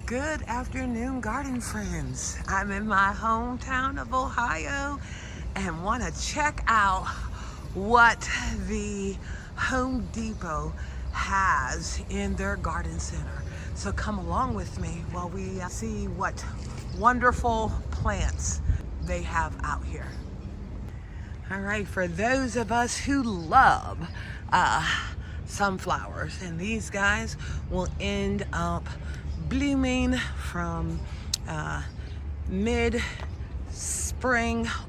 Good afternoon, garden friends. I'm in my hometown of Ohio and want to check out what the Home Depot has in their garden center. So come along with me while we see what wonderful plants they have out here. All right, for those of us who love sunflowers, and these guys will end up blooming from mid-spring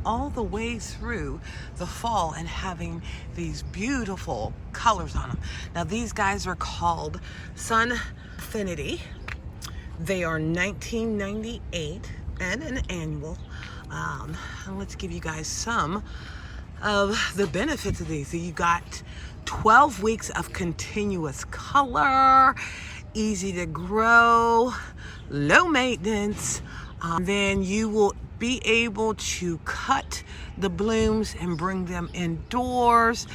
all the way through the fall and having these beautiful colors on them. Now these guys are called Sunfinity. They are $19.98 and an annual. And let's give you guys some of the benefits of these. So you got 12 weeks of continuous color, easy to grow, low maintenance. Then you will be able to cut the blooms and bring them indoors.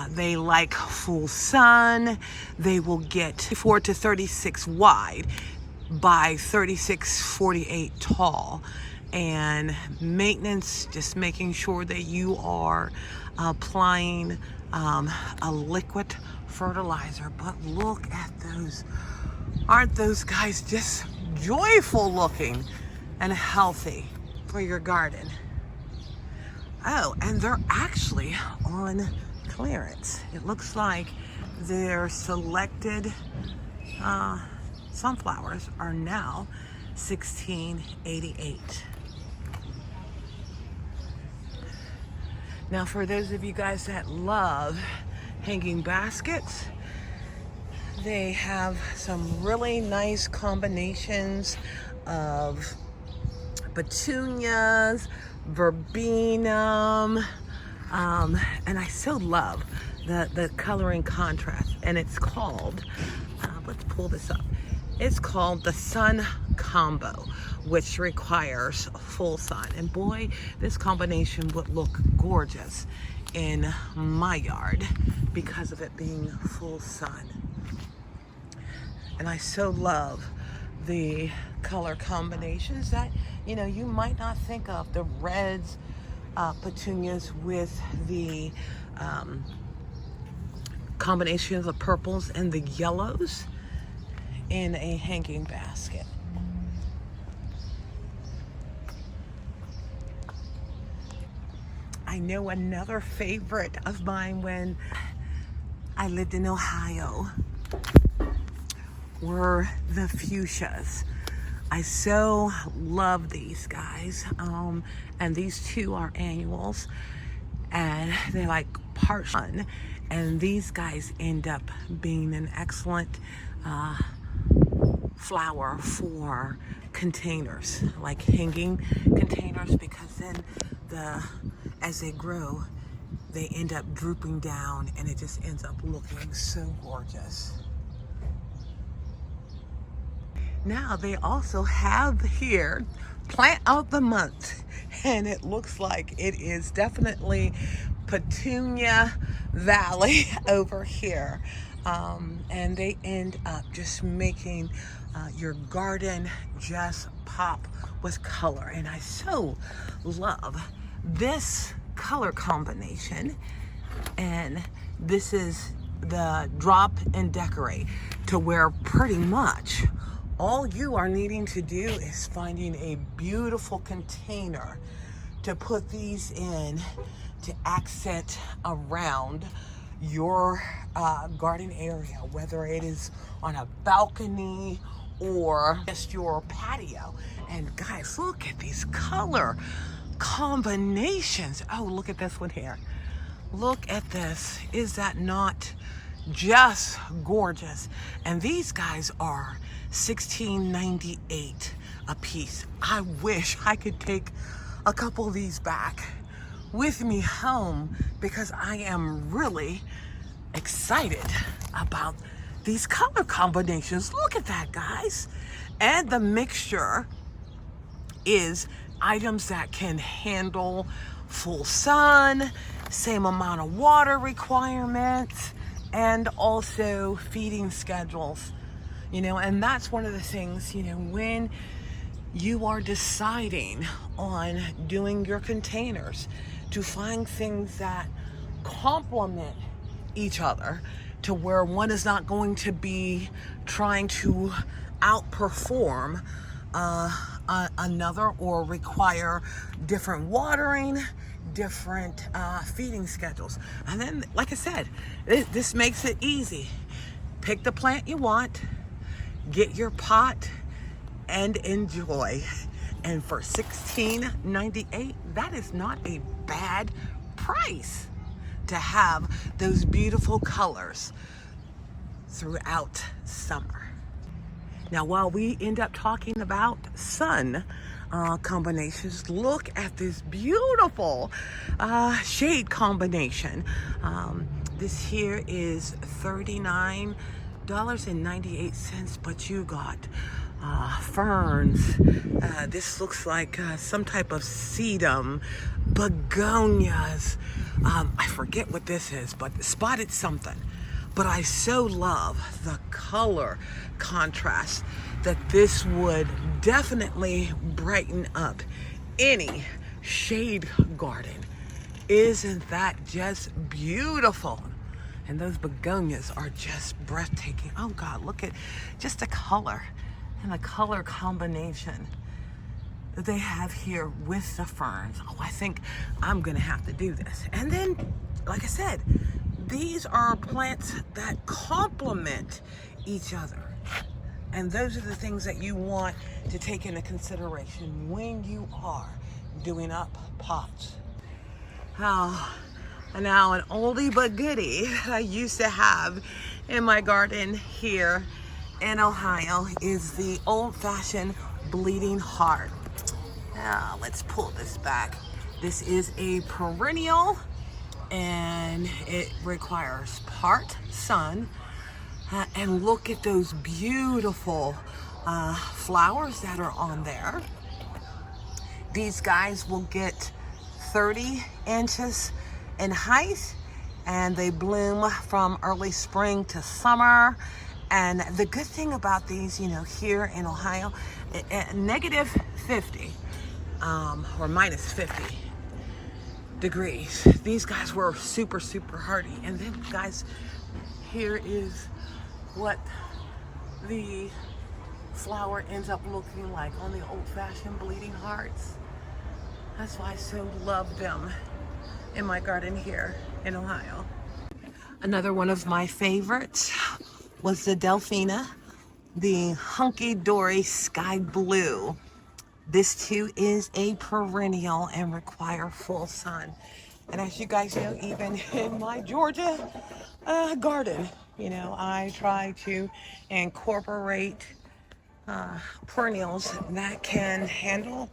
They like full sun. They will get 4 to 36 wide by 36-48 tall. And maintenance, just making sure that you are applying a liquid fertilizer. But look at those. Aren't those guys just joyful looking and healthy for your garden? Oh, and they're actually on clearance. It looks like their selected sunflowers are now $16.88. Now, for those of you guys that love hanging baskets, they have some really nice combinations of petunias, verbenum, and I so love the coloring contrast. And it's called, let's pull this up. It's called the Sun Combo, which requires full sun. And boy, this combination would look gorgeous in my yard because of it being full sun. And I so love the color combinations that, you know, you might not think of. The reds, petunias with the combination of the purples and the yellows in a hanging basket. I know another favorite of mine when I lived in Ohio were the fuchsias. I so love these guys. And these two are annuals, and they're like part sun. And these guys end up being an excellent flower for containers, like hanging containers, because then as they grow, they end up drooping down and it just ends up looking so gorgeous. Now they also have here plant of the month, and it looks like it is definitely Petunia Valley over here. And they end up just making your garden just pop with color. And I so love this color combination. And this is the drop and decorate, to where pretty much all you are needing to do is finding a beautiful container to put these in to accent around your garden area, whether it is on a balcony or just your patio. And guys, look at these color combinations. Oh, look at this one here. Look at this. Is that not just gorgeous? And these guys are $16.98 a piece. I wish I could take a couple of these back with me home, because I am really excited about these color combinations. Look at that, guys. And the mixture is items that can handle full sun, same amount of water requirements, and also feeding schedules. You know, and that's one of the things, you know, when you are deciding on doing your containers, to find things that complement each other, to where one is not going to be trying to outperform another, or require different watering, different feeding schedules. And then, like I said, this makes it easy. Pick the plant you want, get your pot, and enjoy. And for $16.98, that is not a bad price to have those beautiful colors throughout summer. Now, while we end up talking about sun combinations, look at this beautiful shade combination. This here is $39.98, but you got ferns. This looks like some type of sedum, begonias. I forget what this is, but spotted something. But I so love the color contrast that this would definitely brighten up any shade garden. Isn't that just beautiful? And those begonias are just breathtaking. Oh God, look at just the color and the color combination that they have here with the ferns. Oh, I think I'm gonna have to do this. And then, like I said, these are plants that complement each other. And those are the things that you want to take into consideration when you are doing up pots. Oh, and now an oldie but goodie I used to have in my garden here in Ohio is the old-fashioned bleeding heart. Now, let's pull this back. This is a perennial, and it requires part sun. And look at those beautiful flowers that are on there. These guys will get 30 inches in height, and they bloom from early spring to summer. And the good thing about these, you know, here in Ohio, negative 50 or minus 50 degrees, these guys were super, super hardy. And then, guys, here is what the flower ends up looking like on the old-fashioned bleeding hearts. That's why I so love them in my garden here in Ohio. Another one of my favorites was the Delfina, the hunky-dory sky blue. This too is a perennial and require full sun. And as you guys know, even in my Georgia garden, you know, I try to incorporate perennials that can handle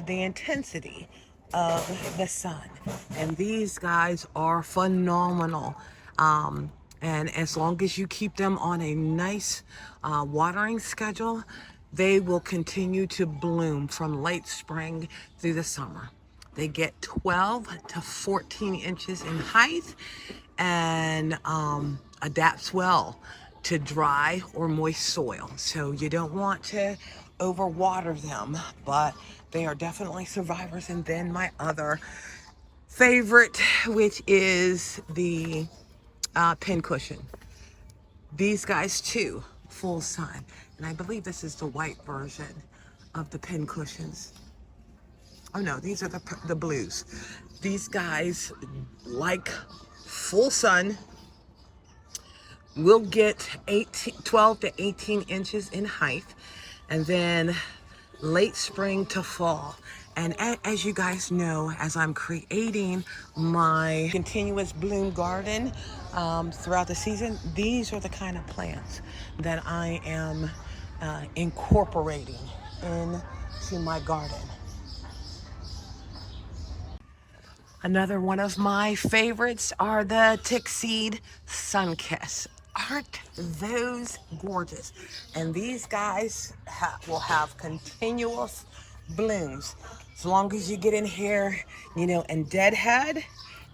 the intensity of the sun. And these guys are phenomenal. And as long as you keep them on a nice watering schedule, they will continue to bloom from late spring through the summer. They get 12 to 14 inches in height, and adapts well to dry or moist soil. So you don't want to overwater them, but they are definitely survivors. And then my other favorite, which is the pincushion. These guys too, full sun. And I believe this is the white version of the pincushions. Oh no, these are the blues. These guys like full sun, will get 12 to 18 inches in height, and then late spring to fall. And as you guys know, as I'm creating my continuous bloom garden throughout the season, these are the kind of plants that I am incorporating into my garden. Another one of my favorites are the Tickseed Sunkiss. Aren't those gorgeous? And these guys will have continuous blooms. As long as you get in here, you know, and deadhead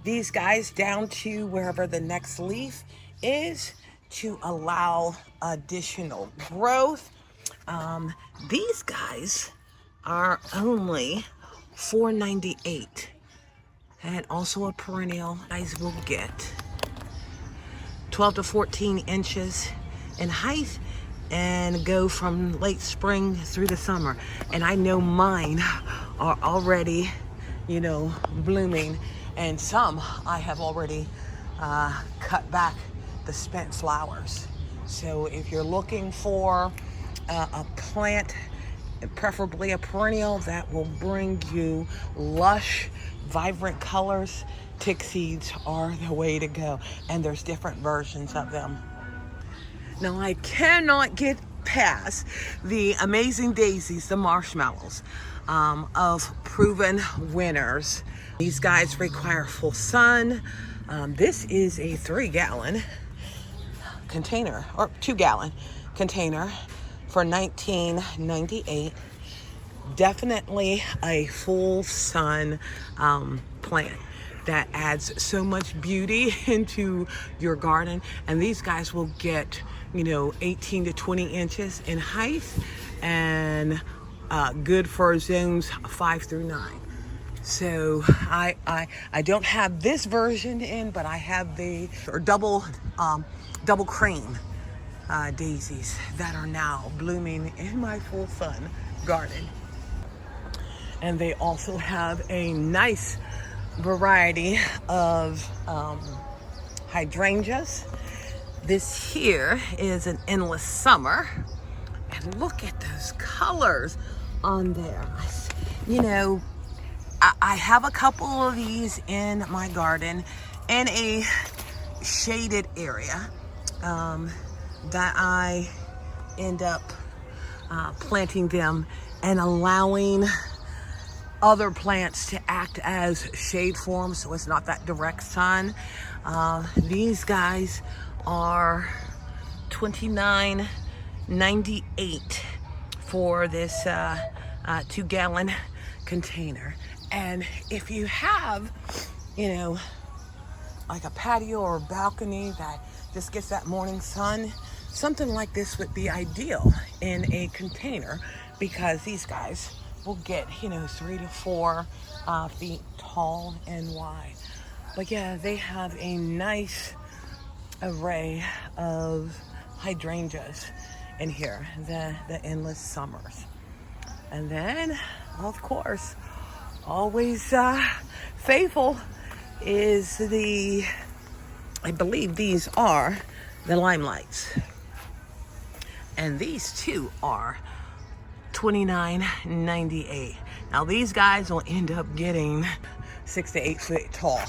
these guys down to wherever the next leaf is, to allow additional growth. These guys are only $4.98, and also a perennial. Guys will get 12 to 14 inches in height and go from late spring through the summer. And I know mine are already, you know, blooming, and some I have already cut back the spent flowers. So if you're looking for a plant, preferably a perennial, that will bring you lush, vibrant colors, tick seeds are the way to go. And there's different versions of them. Now, I cannot get past the amazing daisies, the marshmallows, of proven winners. These guys require full sun. This is a 3-gallon container, or 2-gallon container for $19.98. Definitely a full sun plant that adds so much beauty into your garden. And these guys will get, you know, 18 to 20 inches in height, and good for zones 5 through 9. So I don't have this version in, but I have the double cream daisies that are now blooming in my full sun garden. And they also have a nice variety of hydrangeas. This here is an endless summer, and look at those colors on there. You know, I have a couple of these in my garden in a shaded area that I end up planting them and allowing other plants to act as shade forms, so it's not that direct sun. These guys are $29.98 for this 2-gallon container. And if you have, you know, like a patio or balcony that just gets that morning sun, something like this would be ideal in a container, because these guys will get, you know, 3 to 4 feet tall and wide. But yeah, they have a nice array of hydrangeas in here, the endless summers. And then, of course, always faithful is the, I believe these are the limelights. And these two are $29.98. Now these guys will end up getting 6 to 8 feet tall.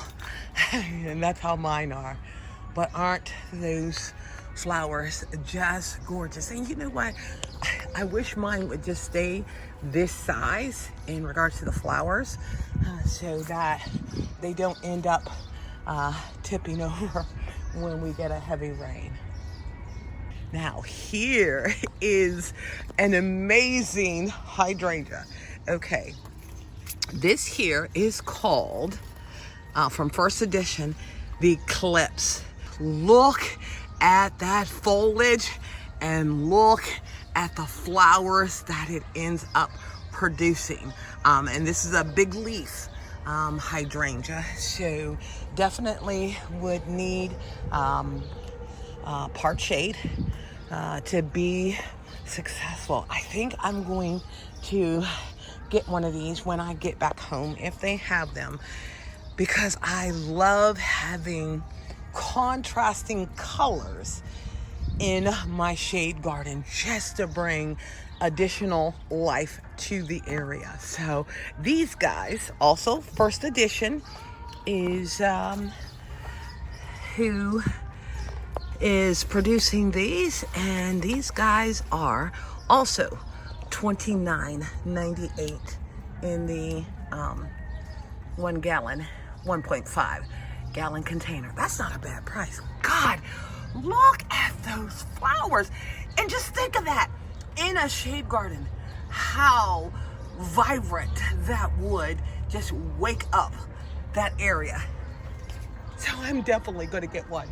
And that's how mine are. But aren't those flowers just gorgeous? And you know what? I wish mine would just stay this size in regards to the flowers, so that they don't end up tipping over when we get a heavy rain. Now here is an amazing hydrangea. Okay, this here is called, from first edition, the Eclipse. Look at that foliage and look at the flowers that it ends up producing. And this is a big leaf hydrangea, so definitely would need part shade to be successful. I think I'm going to get one of these when I get back home, if they have them, because I love having contrasting colors in my shade garden, just to bring additional life to the area. So these guys, also first edition, is who is producing these, and these guys are also $29.98 in the 1 gallon, 1.5 gallon container. That's not a bad price. God, look at those flowers, and just think of that in a shade garden, how vibrant that would just wake up that area. So I'm definitely going to get one.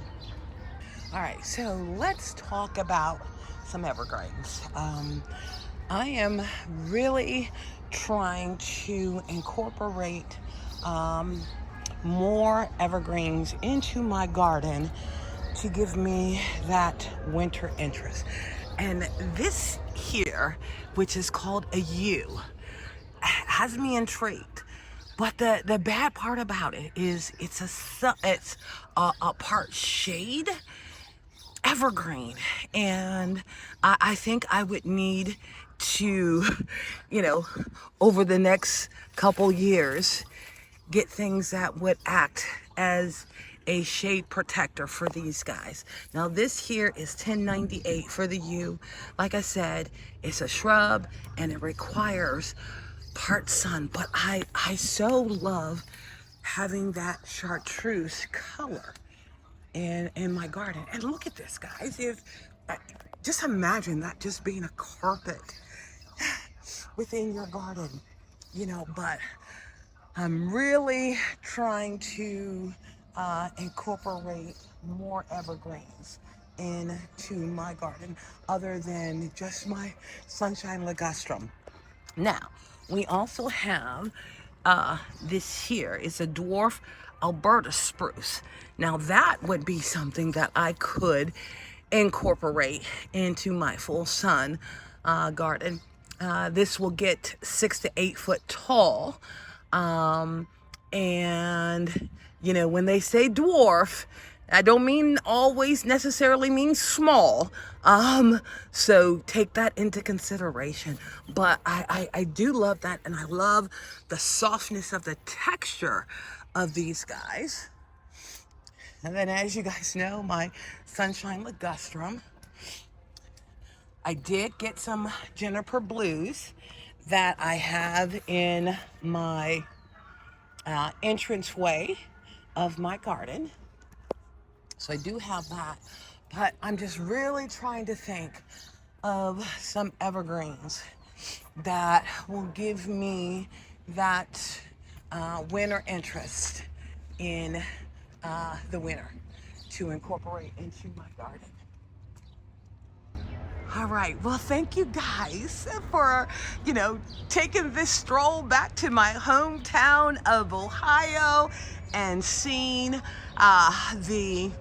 All right, so let's talk about some evergreens. I am really trying to incorporate more evergreens into my garden to give me that winter interest. And this here, which is called a yew, has me intrigued. But the bad part about it is it's a part shade evergreen, and I think I would need to, you know, over the next couple years, get things that would act as a shade protector for these guys. Now this here is 1098 for the yew. Like I said, it's a shrub and it requires part sun, but I so love having that chartreuse color in my garden. And look at this, guys. If just imagine that just being a carpet within your garden, you know. But I'm really trying to incorporate more evergreens into my garden other than just my sunshine ligustrum. Now, we also have this here is a dwarf Alberta spruce. Now that would be something that I could incorporate into my full sun garden. This will get 6 to 8 foot tall. And you know, when they say dwarf, I don't mean always necessarily mean small. So take that into consideration. But I do love that, and I love the softness of the texture of these guys. And then, as you guys know, my sunshine ligustrum. I did get some juniper blues that I have in my entranceway of my garden. So I do have that, but I'm just really trying to think of some evergreens that will give me that winter interest in the winter to incorporate into my garden. All right, well, thank you guys for, you know, taking this stroll back to my hometown of Ohio and seeing the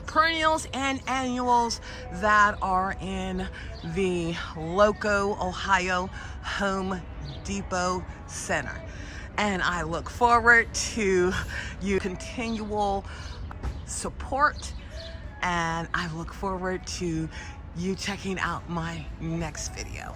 perennials and annuals that are in the Loco, Ohio Home Depot Center. And I look forward to your continual support, and I look forward to you checking out my next video.